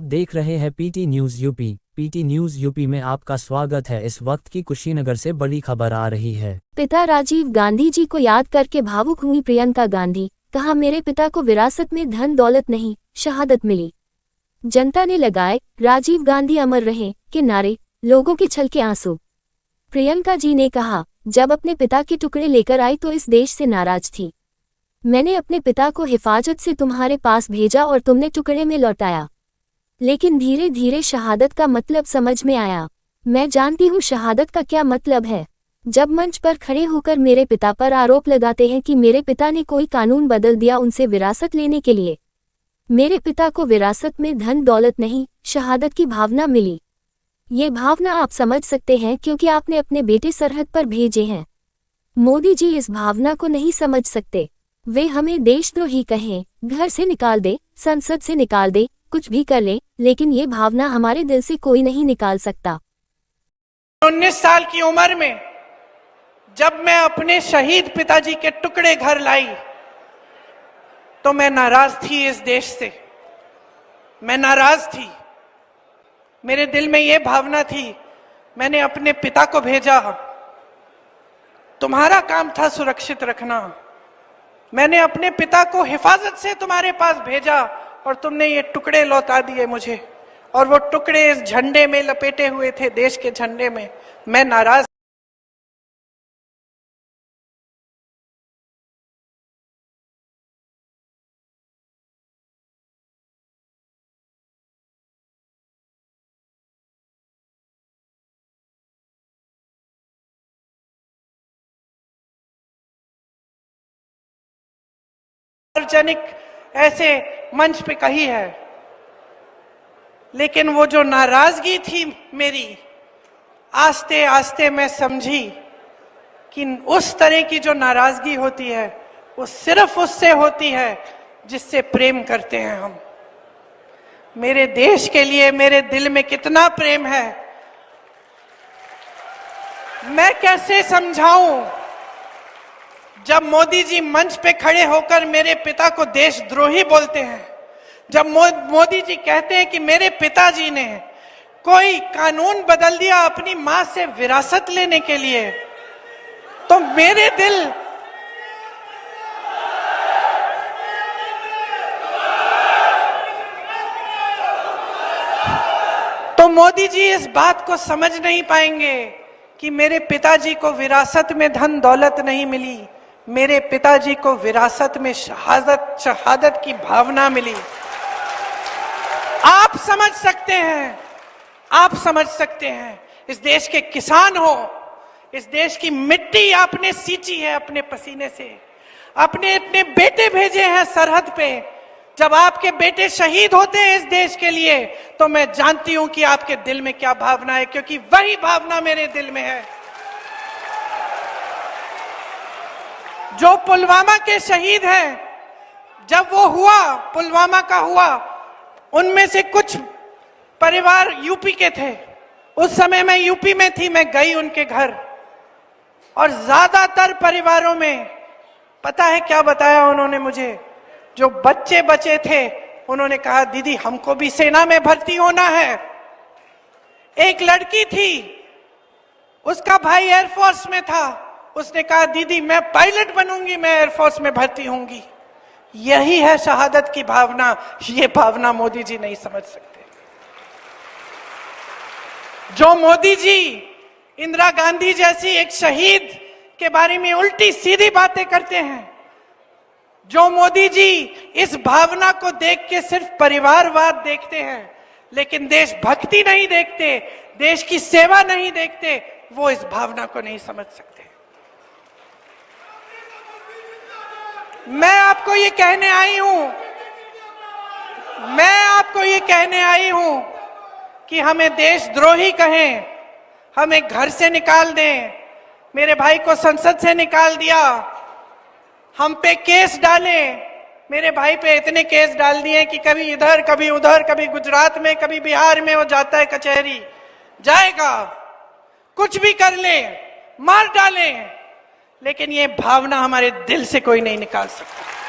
देख रहे हैं PT news UP. PT news UP में आपका स्वागत है। इस वक्त की कुशीनगर से बड़ी खबर आ रही है। पिता राजीव गांधी जी को याद करके भावुक हुई प्रियंका गांधी। कहा, मेरे पिता को विरासत में धन दौलत नहीं, शहादत मिली। जनता ने लगाए राजीव गांधी अमर रहे के नारे, लोगों के छलके आंसू। प्रियंका जी ने कहा, जब अपने पिता के टुकड़े लेकर आई तो इस देश से नाराज थी। मैंने अपने पिता को हिफाजत से तुम्हारे पास भेजा और तुमने टुकड़े में लौटाया। लेकिन धीरे धीरे शहादत का मतलब समझ में आया। मैं जानती हूँ शहादत का क्या मतलब है। जब मंच पर खड़े होकर मेरे पिता पर आरोप लगाते हैं कि मेरे पिता ने कोई कानून बदल दिया उनसे विरासत लेने के लिए। मेरे पिता को विरासत में धन दौलत नहीं, शहादत की भावना मिली। ये भावना आप समझ सकते हैं क्योंकि आपने अपने बेटे सरहद पर भेजे हैं। मोदी जी इस भावना को नहीं समझ सकते। वे हमें देशद्रोही कहें, घर से निकाल दे, संसद से निकाल दे, कुछ भी कर ले, लेकिन ये भावना हमारे दिल से कोई नहीं निकाल सकता। 19 साल की उम्र में जब मैं अपने शहीद पिताजी के टुकड़े घर लाई तो मैं नाराज थी इस देश से। मैं नाराज थी। मेरे दिल में यह भावना थी, मैंने अपने पिता को भेजा, तुम्हारा काम था सुरक्षित रखना। मैंने अपने पिता को हिफाजत से तुम्हारे पास भेजा और तुमने ये टुकड़े लौटा दिए मुझे, और वो टुकड़े इस झंडे में लपेटे हुए थे, देश के झंडे में। मैं नाराज। सार्वजनिक ऐसे मंच पे कही है, लेकिन वो जो नाराजगी थी मेरी, आस्ते आस्ते मैं समझी कि उस तरह की जो नाराजगी होती है वो सिर्फ उससे होती है जिससे प्रेम करते हैं हम। मेरे देश के लिए मेरे दिल में कितना प्रेम है, मैं कैसे समझाऊं। जब मोदी जी मंच पे खड़े होकर मेरे पिता को देशद्रोही बोलते हैं, जब मोदी जी कहते हैं कि मेरे पिताजी ने कोई कानून बदल दिया अपनी मां से विरासत लेने के लिए, तो मेरे दिल तो मोदी जी इस बात को समझ नहीं पाएंगे कि मेरे पिताजी को विरासत में धन दौलत नहीं मिली, मेरे पिताजी को विरासत में शहादत की भावना मिली। आप समझ सकते हैं, आप समझ सकते हैं। इस देश के किसान हो, इस देश की मिट्टी आपने सींची है अपने पसीने से, अपने इतने बेटे भेजे हैं सरहद पे। जब आपके बेटे शहीद होते हैं इस देश के लिए तो मैं जानती हूं कि आपके दिल में क्या भावना है, क्योंकि वही भावना मेरे दिल में है। जो पुलवामा के शहीद हैं, जब वो हुआ, पुलवामा का हुआ, उनमें से कुछ परिवार यूपी के थे। उस समय मैं यूपी में थी, मैं गई उनके घर, और ज्यादातर परिवारों में पता है क्या बताया उन्होंने मुझे? जो बच्चे बचे थे उन्होंने कहा, दीदी हमको भी सेना में भर्ती होना है। एक लड़की थी, उसका भाई एयरफोर्स में था, उसने कहा, दीदी मैं पायलट बनूंगी, मैं एयरफोर्स में भर्ती होंगी। यही है शहादत की भावना। ये भावना मोदी जी नहीं समझ सकते। जो मोदी जी इंदिरा गांधी जैसी एक शहीद के बारे में उल्टी सीधी बातें करते हैं, जो मोदी जी इस भावना को देख के सिर्फ परिवारवाद देखते हैं लेकिन देशभक्ति नहीं देखते, देश की सेवा नहीं देखते, वो इस भावना को नहीं समझ सकते। मैं आपको ये कहने आई हूं, मैं आपको ये कहने आई हूं कि हमें देशद्रोही कहें, हमें घर से निकाल दें, मेरे भाई को संसद से निकाल दिया, हम पे केस डालें। मेरे भाई पे इतने केस डाल दिए कि कभी इधर कभी उधर, कभी गुजरात में कभी बिहार में वो जाता है कचहरी, जाएगा, कुछ भी कर ले, मार डालें, लेकिन ये भावना हमारे दिल से कोई नहीं निकाल सकता।